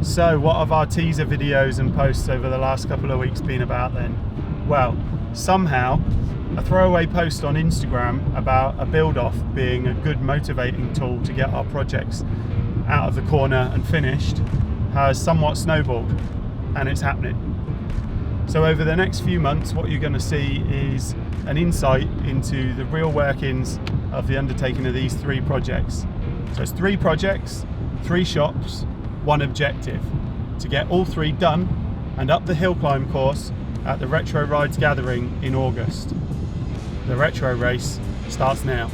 So what have our teaser videos and posts over the last couple of weeks been about then? Well, somehow a throwaway post on Instagram about a build-off being a good motivating tool to get our projects out of the corner and finished has somewhat snowballed, and it's happening. So over the next few months, what you're going to see is an insight into the real workings of the undertaking of these 3 projects. So it's 3 projects, 3 shops, 1 objective: to get all 3 done and up the hill climb course at the Retro Rides Gathering in August. The Retro Race starts now.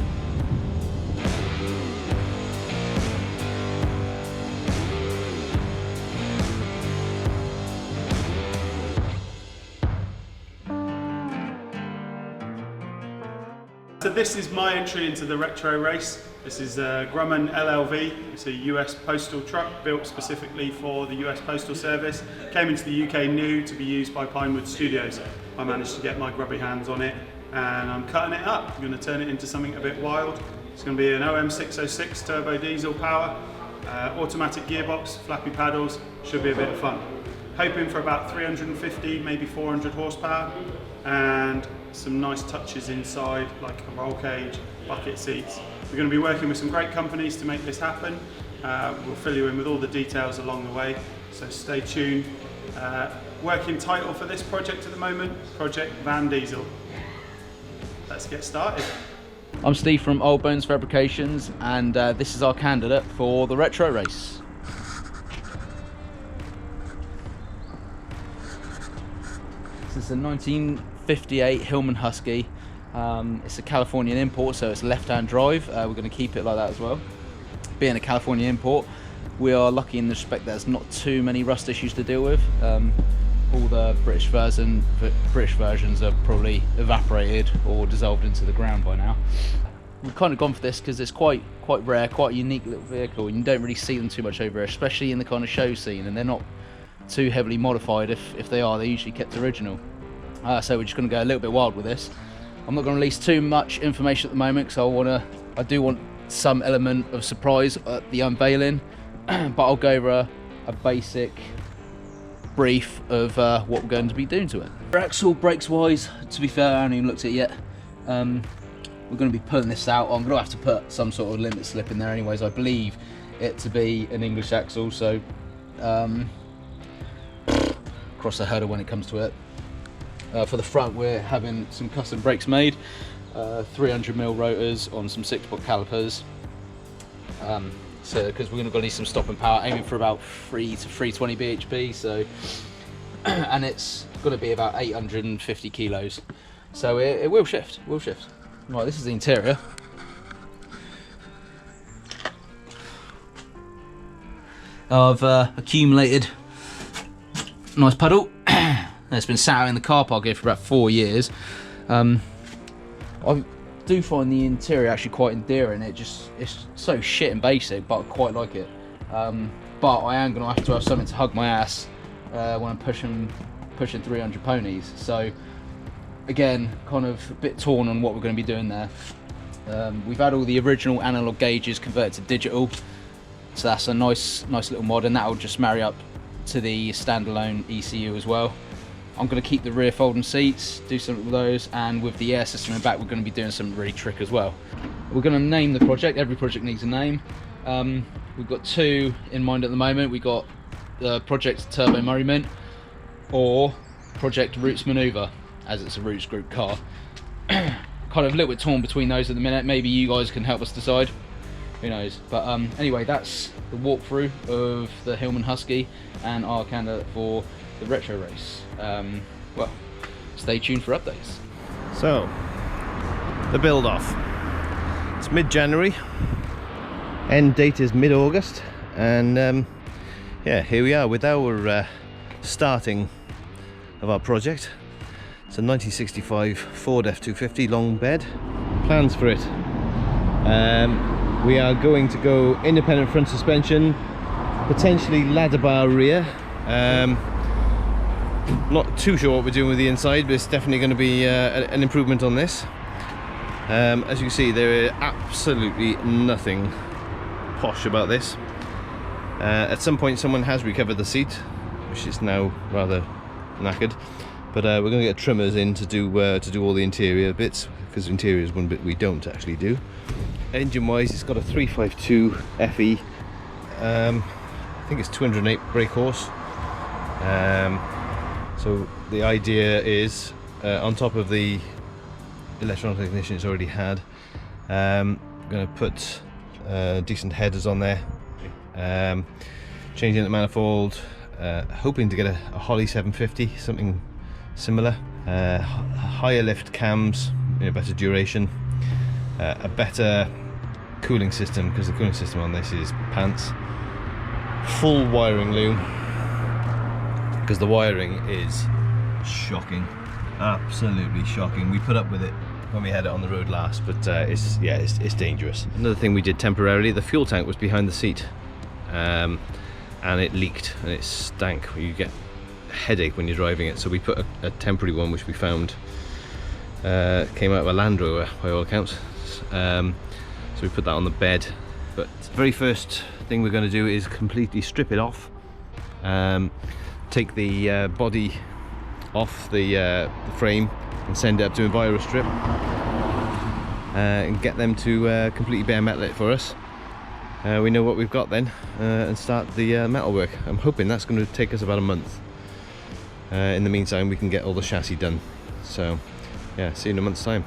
So this is my entry into the Retro Race. This is a Grumman LLV. It's a US postal truck built specifically for the US Postal Service. Came into the UK new to be used by Pinewood Studios. I managed to get my grubby hands on it and I'm cutting it up. I'm going to turn it into something a bit wild. It's going to be an OM606 turbo diesel power, automatic gearbox, flappy paddles. Should be a bit of fun. Hoping for about 350, maybe 400 horsepower, and some nice touches inside, like a roll cage, bucket seats. We're going to be working with some great companies to make this happen. We'll fill you in with all the details along the way, so stay tuned. Working title for this project at the moment, Project Van Diesel. Let's get started. I'm Steve from Old Bones Fabrications, and this is our candidate for the Retro Race. This is a 1958 Hillman Husky. It's a Californian import, so it's left-hand drive. We're going to keep it like that as well. Being a California import, we are lucky in the respect that there's not too many rust issues to deal with. All the British versions are probably evaporated or dissolved into the ground by now. We've kind of gone for this because it's quite rare, quite a unique little vehicle, and you don't really see them too much over here, especially in the kind of show scene, and they're not too heavily modified. If they are, they're usually kept original. So we're just going to go a little bit wild with this. I'm not going to release too much information at the moment because I do want some element of surprise at the unveiling, but I'll go over a basic brief of what we're going to be doing to it. Axle brakes wise, to be fair, I haven't even looked at it yet. We're going to be pulling this out. I'm going to have to put some sort of limit slip in there anyways. I believe it to be an English axle, so cross the hurdle when it comes to it. For the front, we're having some custom brakes made, 300mm rotors on some 6-pot calipers. So because we're going to need some stopping power, aiming for about 3 to 320 bhp. So, and it's going to be about 850 kilos. So it will shift. Right, this is the interior. I've accumulated a nice puddle. It's been sat out in the car park here for about 4 years. I do find the interior actually quite endearing. It's so shit and basic, but I quite like it. But I am going to have something to hug my ass when I'm pushing 300 ponies. So again, kind of a bit torn on what we're going to be doing there. We've had all the original analog gauges converted to digital, so that's a nice little mod, and that will just marry up to the standalone ECU as well. I'm going to keep the rear folding seats, do something with those, and with the air system in the back, we're going to be doing something really trick as well. We're going to name the project. Every project needs a name. We've got 2 in mind at the moment. We've got the Project Turbo Merriment or Project Roots Maneuver, as it's a Roots Group car. Kind of a little bit torn between those at the minute. Maybe you guys can help us decide. Who knows? But anyway, that's the walkthrough of the Hillman Husky and our candidate for the Retro Race. Well, stay tuned for updates. So, the build off. It's mid-January, end date is mid-August, and yeah, here we are with our starting of our project. It's a 1965 Ford F250 long bed. Plans for it. We are going to go independent front suspension, potentially ladder bar rear. Not too sure what we're doing with the inside, but it's definitely going to be an improvement on this. As you can see, there is absolutely nothing posh about this. At some point someone has recovered the seat, which is now rather knackered, but we're going to get trimmers in to do all the interior bits, because interior is one bit we don't actually do. Engine wise, it's got a 352 FE, I think it's 208 brake horse. So the idea is, on top of the electronic ignition it's already had, I'm going to put decent headers on there, changing the manifold, hoping to get a Holly 750, something similar, higher lift cams, better duration, a better cooling system, because the cooling system on this is pants, full wiring loom, because the wiring is shocking, absolutely shocking. We put up with it when we had it on the road last, but it's dangerous. Another thing we did temporarily, the fuel tank was behind the seat, and it leaked and it stank. You get a headache when you're driving it, so we put a temporary one which we found came out of a Land Rover by all accounts, so we put that on the bed. But the very first thing we're going to do is completely strip it off, take the body off the frame and send it up to Envirostrip, and get them to completely bare metal it for us. We know what we've got then, and start the metal work. I'm hoping that's going to take us about a month. In the meantime we can get all the chassis done, so yeah, see you in a month's time.